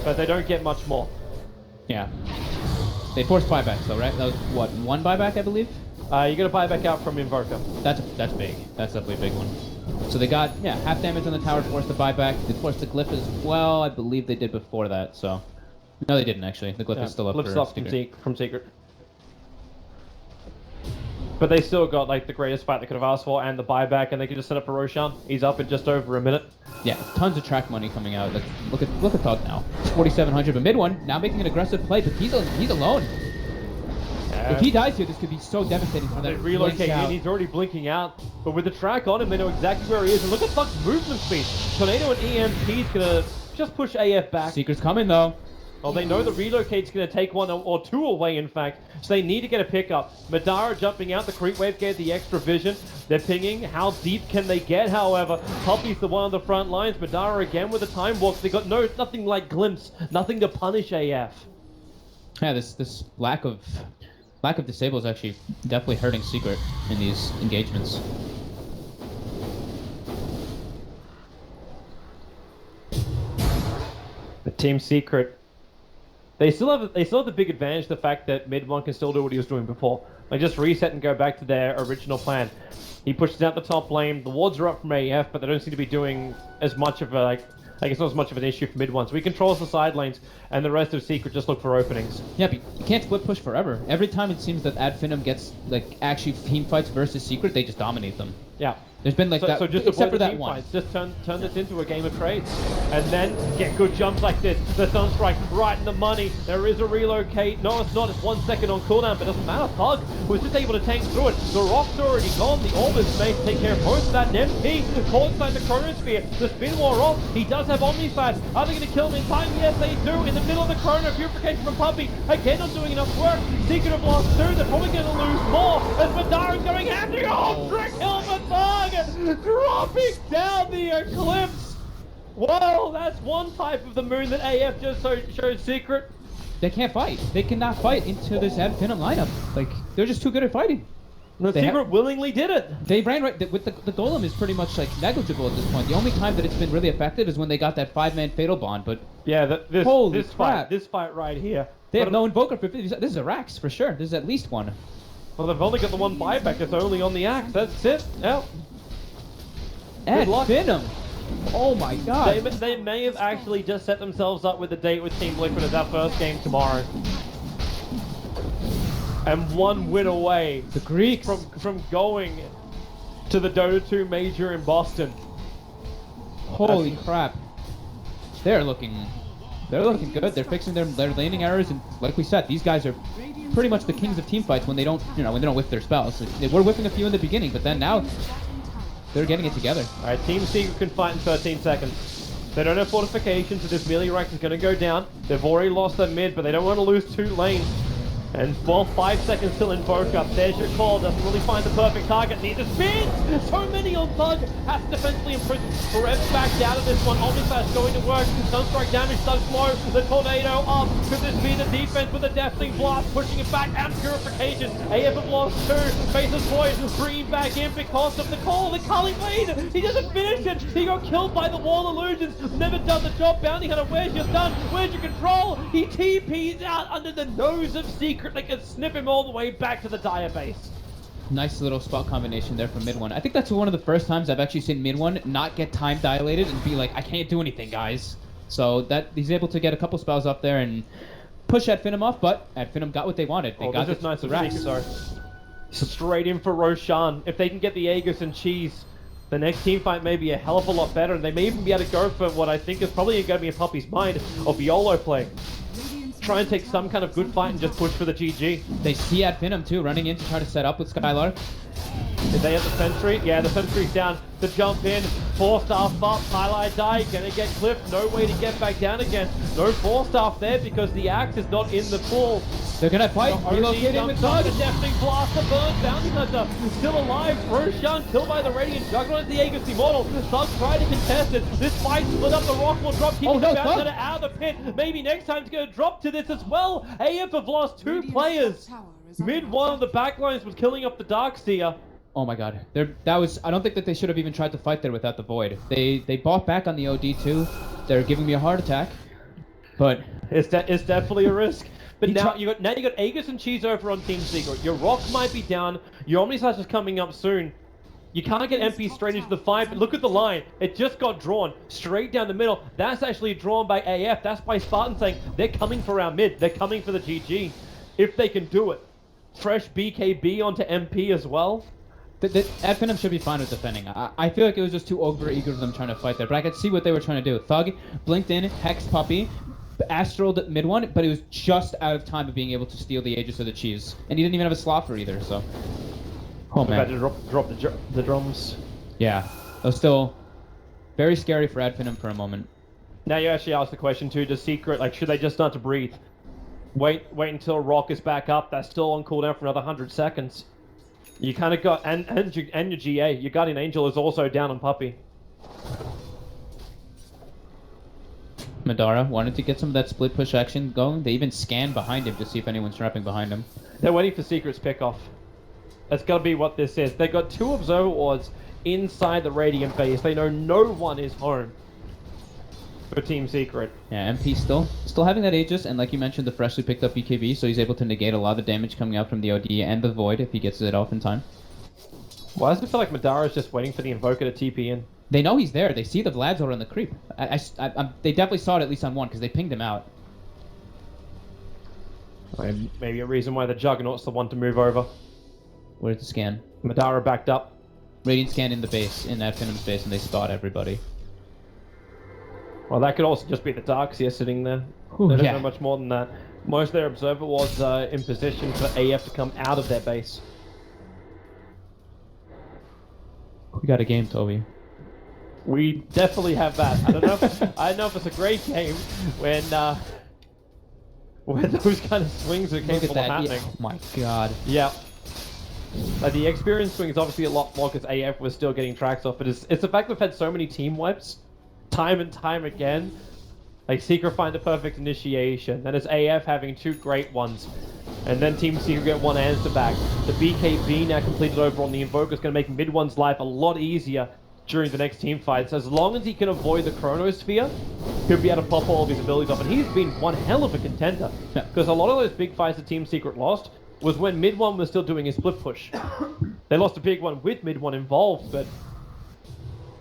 but they don't get much more.
Yeah. They forced buybacks though, right? That was what, 1 buyback, I believe?
You got to buy back out from Invoker.
That's big. That's definitely a big one. So they got half damage on the tower, forced the buyback. They forced the glyph as well. I believe they did before that. So no, they didn't actually. The glyph is still up.
Glyph's up from Secret. But they still got like the greatest fight they could have asked for and the buyback, and they can just set up for Roshan. He's up in just over a minute.
Yeah, tons of track money coming out. Like, look at ThuG now. It's 4,700, but mid one now making an aggressive play, but he's alone. If he dies here, this could be so devastating for
They
them.
relocate in, he's already blinking out. But with the track on him, they know exactly where he is. And look at ThuG's movement speed. Tornado and EMP's gonna just push AF back.
Secret's coming though.
Well, they know the relocate's gonna take one or two away, in fact. So they need to get a pickup. Madara jumping out, the creep wave gave the extra vision. They're pinging. How deep can they get, however? Puppy's the one on the front lines. Madara again with the time walk. They got nothing like glimpse, nothing to punish AF.
Yeah, this lack of disable is actually definitely hurting Secret in these engagements.
The Team Secret, they still have the big advantage, the fact that mid one can still do what he was doing before. Like just reset and go back to their original plan. He pushes out the top lane. The wards are up from AF, but they don't seem to be doing as much of a like it's not as much of an issue for mid one. So he controls the side lanes, and the rest of Secret just look for openings.
Yeah, but you can't split push forever. Every time it seems that AF.ThuG gets like actually team fights versus Secret, they just dominate them.
Yeah.
There's been like that,
so just
except
avoid
for
the
that
team
one.
fights. Just turn this into a game of trades, and then get good jumps like this. The Sunstrike right in the money. There is a relocate. No, it's not. It's 1 second on cooldown, but it doesn't matter. ThuG was just able to tank through it. The rock's already gone. The orb is safe. Take care of most of that. And MP caught inside the chronosphere. The spin war off. He does have Omnifast. Are they going to kill him in time? Yes, they do. In the middle of the chrono, purification from Puppy. Again, not doing enough work. Secret have lost 2. They're probably going to lose more. As Madara going after. Oh, trick kill for ThuG. Dropping down the Eclipse! Well, that's one type of the moon that AF just showed Secret.
They can't fight. They cannot fight into this AF.ThuG lineup. Like, they're just too good at fighting.
The Secret willingly did it.
They ran right with the golem is pretty much like negligible at this point. The only time that it's been really effective is when they got that 5-man fatal bond. But
yeah,
this
fight right here.
They have no invoker for 50. This is a Rax for sure. This is at least one.
Well, they've only got the one buyback. It's only on the axe. That's it. Yeah.
Venom. Oh my god.
They may have actually just set themselves up with a date with Team Liquid as our first game tomorrow. And one win away.
The Greeks
from going to the Dota 2 major in Boston.
Holy crap. They're looking good. They're fixing their laning errors, and like we said, these guys are pretty much the kings of team fights when they don't whiff their spells. They were whiffing a few in the beginning, but then now they're getting it together.
Alright, Team Secret can fight in 13 seconds. They don't have fortifications, so this melee rank is going to go down. They've already lost their mid, but they don't want to lose 2 lanes. And well, 5 seconds till invoke up. There's your call. Doesn't really find the perfect target. Needs a spin. So many on ThuG. Has to defensively improve. Perev's backed out of this one. Omnifast going to work. Sunstrike damage. ThuG slow. The tornado up. Could this be the defense with a deafening blast? Pushing it back and purification. AF have lost 2. Faceless Void bringing back in because of the call. The Culling Blade. He doesn't finish it. He got killed by the wall illusions. Never done the job. Bounty Hunter, where's your stun? Where's your control? He TP's out under the nose of Secret. They can snip him all the way back to the Dire base.
Nice little spot combination there from mid one. I think that's one of the first times I've actually seen mid one not get time dilated and be like, I can't do anything, guys. So that he's able to get a couple spells up there and push AF.ThuG off, but AF.ThuG got what they wanted. They got
this nice
the
Rax. Sorry. Straight in for Roshan. If they can get the Aegis and Cheese, the next team fight may be a hell of a lot better, and they may even be able to go for what I think is probably going to be in Puppy's mind of YOLO play. Try and take some kind of good fight and just push for the GG.
They see AF.ThuG too, running in to try to set up with Skylark.
Did they have the sentry? Yeah, the sentry's down. The jump in, 4-staff up, highlight die, gonna get clipped, no way to get back down again. No 4-staff there because the axe is not in the pool.
They're gonna fight, relocating with ThuG.
The deafening blast, the burn, Bounty Hunter still alive. Roshan killed by the Radiant Juggernaut, the Aegis Immortal. ThuG tried to contest it. This fight split up, the rock will drop, keeping the Bounty Hunter out of the pit. Maybe next time it's gonna drop to this as well. AF have lost 2 players. Mid one of the backlines was killing up the Darkseer.
Oh my god. I don't think that they should have even tried to fight there without the Void. They bought back on the OD too. They're giving me a heart attack. But
it's definitely a risk. But now you got Aegis and Cheese over on Team Secret. Your Rock might be down. Your Omnislash is coming up soon. You can't get MP straight into the fight, but look at the line. It just got drawn straight down the middle. That's actually drawn by AF. That's by Spartan saying, they're coming for our mid. They're coming for the GG. If they can do it. fresh BKB onto MP as well.
AF.ThuG should be fine with defending. I feel like it was just too over-eager of them trying to fight there, but I could see what they were trying to do. ThuG blinked in, hexed Puppey, astraled mid one, but he was just out of time of being able to steal the Aegis or the Cheese. And he didn't even have a slot for either, so... Oh, man.
About to drop the drums.
Yeah. It was still very scary for AF.ThuG for a moment.
Now you actually ask the question too, does Secret, like, should they just start to breathe? Wait until Rock is back up, that's still on cooldown for another 100 seconds. You kind of got, and your GA, your Guardian Angel is also down on Puppey.
Madara wanted to get some of that split push action going. They even scanned behind him to see if anyone's trapping behind him.
They're waiting for Secret's pickoff. That's got to be what this is. They got 2 Observer Wards inside the Radiant base. They know no one is home for Team Secret.
Yeah, MP still having that Aegis, and like you mentioned, the freshly picked up BKB, so he's able to negate a lot of the damage coming out from the OD and the Void if he gets it off in time.
Why does it feel like Madara is just waiting for the Invoker to TP in?
They know he's there. They see the Vlad's over on the creep. They definitely saw it at least on one, because they pinged him out.
Maybe a reason why the Juggernaut's the one to move over.
Where's the scan?
Madara backed up.
Radiant scan in the base, in AF.ThuG's base, and they spot everybody.
Well, that could also just be the Darkseer sitting there.
Ooh,
They don't
yeah.
know much more than that. Most of their Observer was in position for AF to come out of their base.
We got a game, Toby.
We definitely have that. I don't know if it's a great game when those kind of swings are
Look at
capable of
that.
happening.
Yeah. Oh my god.
Yeah. Like the experience swing is obviously a lot more because AF was still getting tracks off, but it's the fact we've had so many team wipes, time and time again. Like Secret find the perfect initiation, then it's AF having 2 great ones, and then Team Secret get 1 answer back. The BKB now completed over on the Invoker is going to make mid one's life a lot easier during the next team fight. So as long as he can avoid the Chronosphere, he'll be able to pop all of his abilities off, and he's been one hell of a contender. Because a lot of those big fights that Team Secret lost was when mid one was still doing his split push. They lost a big one with mid one involved, but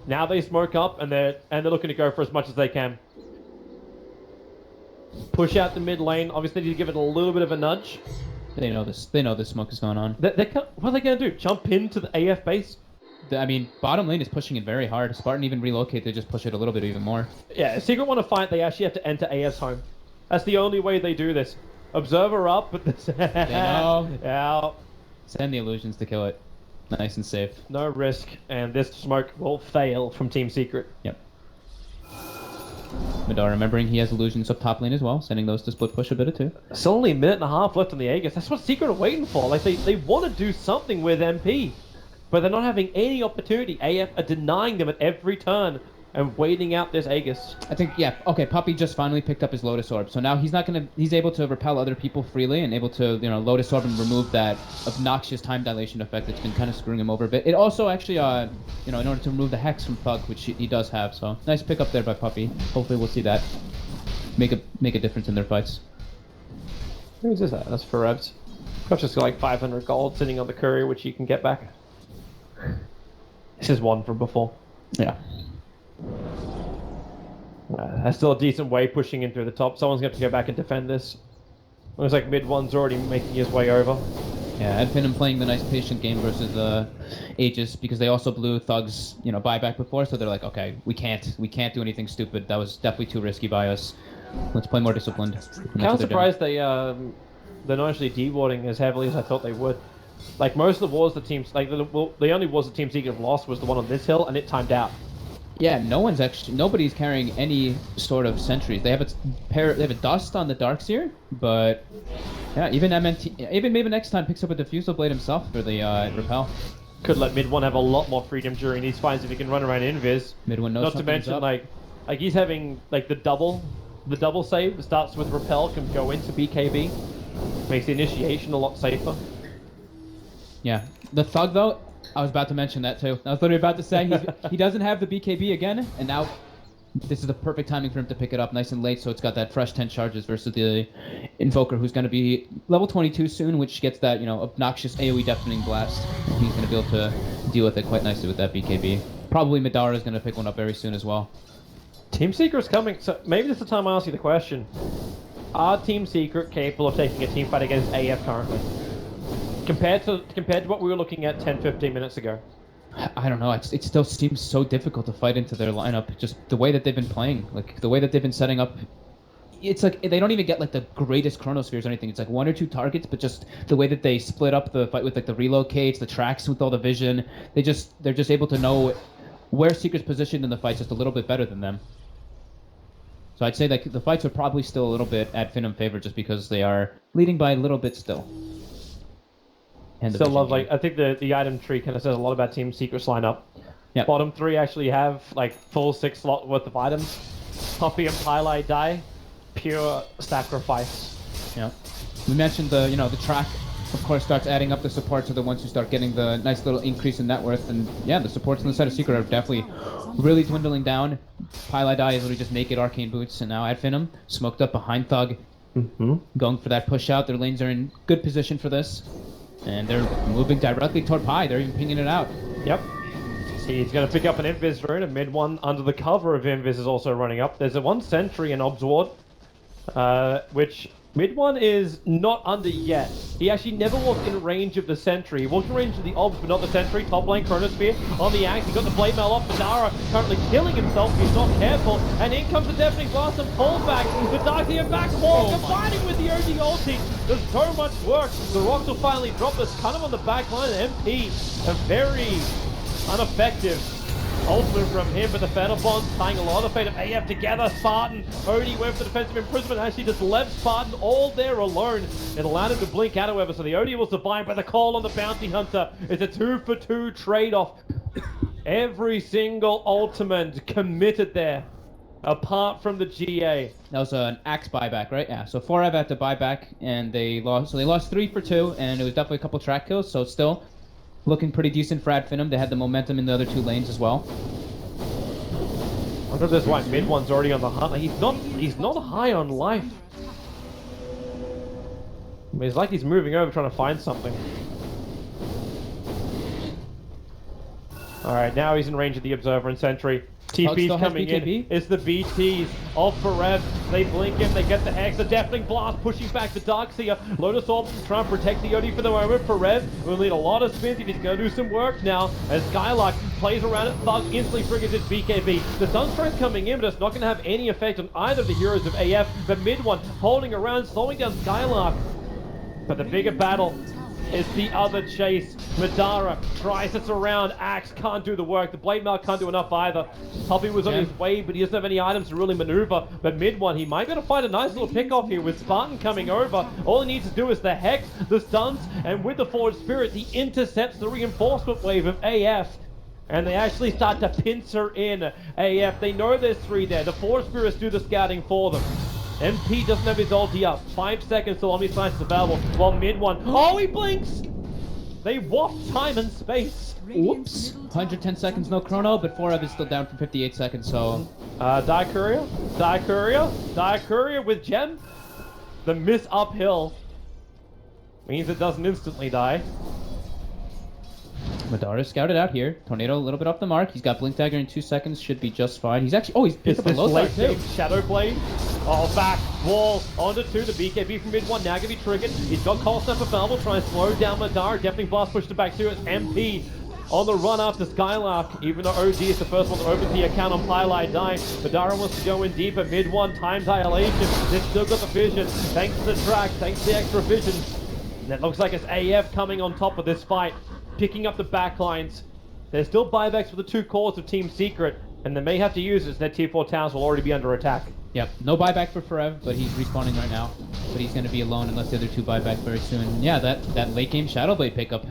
now they smoke up and they're looking to go for as much as they can. Push out the mid lane. Obviously, they need to give it a little bit of a nudge.
They know this. They know this smoke is going on.
What are they going to do? Jump into the AF base?
I mean, bottom lane is pushing it very hard. Spartan even relocate to just push it a little bit even more.
Yeah, if Secret want to fight, they actually have to enter AF's home. That's the only way they do this. Observer up, but this...
They know.
Yeah.
Send the illusions to kill it. Nice and safe.
No risk, and this smoke will fail from Team Secret.
Yep. Madara remembering he has illusions up top lane as well, sending those to split push a bit or two.
It's only a minute and a half left on the Aegis. That's what Secret are waiting for. Like, they want to do something with MP, but they're not having any opportunity. AF are denying them at every turn and waiting out this Aegis.
I think, yeah, okay, Puppey just finally picked up his Lotus Orb, so now he's able to repel other people freely and able to, Lotus Orb and remove that obnoxious time dilation effect that's been kind of screwing him over a bit. It also actually, in order to remove the Hex from ThuG, which he does have, so nice pick up there by Puppey. Hopefully we'll see that make a difference in their fights.
Whose is that? That's for Rebs. I've just got like 500 gold sitting on the courier, which you can get back. This is one from before.
Yeah.
That's still a decent way pushing in through the top. Someone's going to have to go back and defend this. Looks like mid one's already making his way over.
Yeah, AF.ThuG playing the nice patient game versus the Aegis because they also blew ThuG's buyback before, so they're like, okay, we can't do anything stupid. That was definitely too risky by us. Let's play more disciplined.
Kind of surprised they're not actually dewarding as heavily as I thought they would. Like most of the wars the teams the only wars the Team Secret have lost was the one on this hill, and it timed out.
Yeah, nobody's carrying any sort of sentries. They have a dust on the Darkseer, but yeah, even maybe next time picks up a diffusal blade himself for the repel.
Could let mid one have a lot more freedom during these fights if he can run around invis.
Mid one knows.
Not to mention like he's having like the double save that starts with repel can go into BKB, makes the initiation a lot safer.
Yeah, the ThuG though. I was about to mention that too. I was literally about to say he doesn't have the BKB again, and now this is the perfect timing for him to pick it up nice and late, so it's got that fresh 10 charges versus the Invoker, who's going to be level 22 soon, which gets that obnoxious AoE deafening blast. And he's going to be able to deal with it quite nicely with that BKB. Probably Madara is going to pick one up very soon as well.
Team Secret's coming, so maybe this is the time I ask you the question. Are Team Secret capable of taking a team fight against AF currently? compared to what we were looking at 10-15 minutes ago.
I don't know. It still seems so difficult to fight into their lineup. Just the way that they've been playing, like the way that they've been setting up. It's like they don't even get like the greatest chronospheres or anything. It's like 1 or 2 targets, but just the way that they split up the fight with like the relocates, the tracks with all the vision. They're just able to know where Secret's positioned in the fight just a little bit better than them. So I'd say that the fights are probably still a little bit at Finum favor just because they are leading by a little bit still. And
Still love, like, I think the item tree kind of says a lot about Team Secret's lineup.
Yep.
Bottom 3 actually have like full 6 slot worth of items. Puppy and Pylai die. Pure sacrifice.
Yeah. We mentioned the track, of course, starts adding up the support to the ones who start getting the nice little increase in net worth. And yeah, the supports on the side of Secret are definitely really dwindling down. Pylai die is literally just naked arcane boots, and now at Finum, smoked up behind ThuG. Going for that push out. Their lanes are in good position for this. And they're moving directly toward Pi. They're even pinging it out.
Yep. See, he's going to pick up an Invis rune, and mid one under the cover of Invis is also running up. There's a 1 sentry in Obsward, which mid one is not under yet. He actually never walked in range of the sentry. He walked in range of the Obs, but not the sentry. Top lane Chronosphere on the axe. He got the blade mail off. Madara currently killing himself. He's not careful. And in comes the Deafening Blast and pullback. The Darkseer back wall combining with the OG ulti. There's so much work. The rocks will finally drop this kind of on the back line. MP, a very ineffective ultimate from him, but the Phantom Bonds tying a lot of the fate of AF together. Spartan, Odie went for the defensive imprisonment, actually just left Spartan all there alone. It allowed him to blink out, however, so the Odie will survive, but the call on the Bounty Hunter is a 2-for-2 trade-off. Every single ultimate committed there, apart from the GA.
That was an axe buyback, right? Yeah, so 4Ev had to buy back, and they lost 3 for 2, and it was definitely a couple track kills, so still looking pretty decent for Finum. They had the momentum in the other 2 lanes as well.
I wonder if that's why mid one's already on the hunt. He's not high on life. I mean, it's like he's moving over trying to find something. Alright, now he's in range of the Observer and Sentry. TP's coming in. It's the BTs off for Rev. They blink him, they get the Hex, the Deafening Blast pushing back the Darkseer. Lotus Orb trying to protect the Odie for the moment. For Rev, we'll need a lot of spins if he's going to do some work now. As Skylark plays around it, ThuG instantly triggers his BKB. The Sunstrength coming in, but it's not going to have any effect on either of the heroes of AF. But mid one holding around, slowing down Skylark. But the bigger battle is the other chase. Madara tries to surround Axe, can't do the work. The Blade Mail can't do enough either. Puppy was on his way, but he doesn't have any items to really maneuver. But mid one, he might be able to find a nice little pick-off here with Spartan coming over. All he needs to do is the Hex, the stuns, and with the Forward Spirit, he intercepts the reinforcement wave of AF. And they actually start to pincer in AF. They know there's 3 there. The Forward Spirits do the scouting for them. MP doesn't have his ulti up. 5 seconds till Omniscience is available. While mid one, oh, he blinks! They waft time and space.
Whoops. 110 seconds, no chrono, but 4Ev is still down for 58 seconds, so...
Die Courier with Gem. The miss uphill means it doesn't instantly die.
Madara scouted out here. Tornado a little bit off the mark. He's got Blink Dagger in 2 seconds. Should be just fine. He's actually... Oh, he's picked up a low side too.
Shadow Blade. Oh, back. Wall. Onto 2. The BKB from mid 1. Now going to be triggered. He's got Cold Snap available. Trying to slow down Madara. Deafening Blast pushed it back to it. MP on the run after Skylark. Even though OG is the first one that opens the account on Pylai dying. Madara wants to go in deeper. Mid 1. Time dilation. They've still got the vision. Thanks to the track. Thanks to the extra vision. And it looks like it's AF coming on top of this fight. Picking up the backlines. There's still buybacks for the 2 cores of Team Secret, and they may have to use it as their tier 4 towns will already be under attack.
Yep, no buyback for Forever, but he's respawning right now. But he's going to be alone unless the other 2 buy back very soon. And yeah, that late game Shadowblade pickup,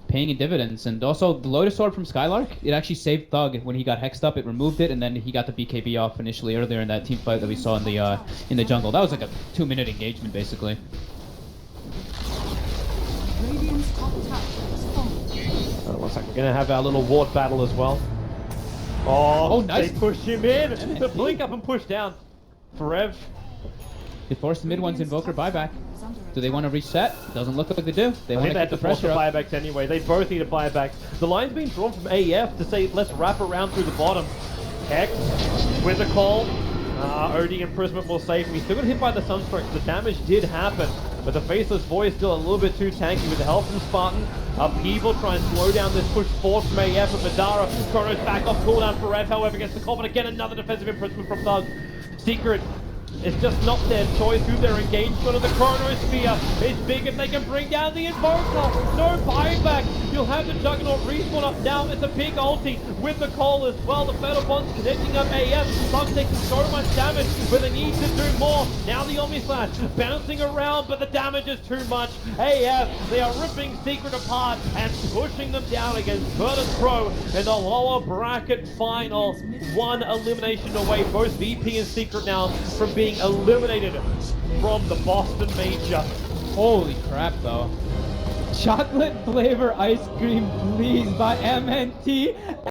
paying in dividends. And also the Lotus Orb from Skylark, it actually saved ThuG when he got hexed up. It removed it, and then he got the BKB off initially earlier in that team fight that we saw in the jungle. That was like a 2-minute engagement basically.
Radiant's top tower is falling.
Looks like we're going to have our little ward battle as well. Oh, nice. They push him in. The blink up and push down. Forev.
They force the mid one's Invoker buyback. Do they want to reset? Doesn't look like they do. They want to keep the pressure up.
Buybacks anyway. They both need a buyback. The line's being drawn from AF to say, let's wrap around through the bottom. Hex with the call. OD imprisonment will save him. He's still got hit by the Sunstrength. The damage did happen. But the Faceless Boy is still a little bit too tanky with the help from Spartan. Upheaval try and slow down this push force from AF and Madara. Chrono's back off cooldown for Rev, however, gets the call, but again, another defensive imprisonment from Thug. Secret. It's just not their choice who they're engaged on. The Chronosphere is big if they can bring down the Invoker. No buyback. You'll have the Juggernaut respawn up now. It's a big ulti with the call as well. The Fatal Bond's connecting up AF. Thug taking so much damage, but they need to do more. Now the Omni Slash bouncing around, but the damage is too much. AF, they are ripping Secret apart and pushing them down against Virtus Pro in the lower bracket final. One elimination away. Both VP and Secret now from being eliminated from the Boston Major.
Holy crap, though. Chocolate flavor ice cream, please, by MNT.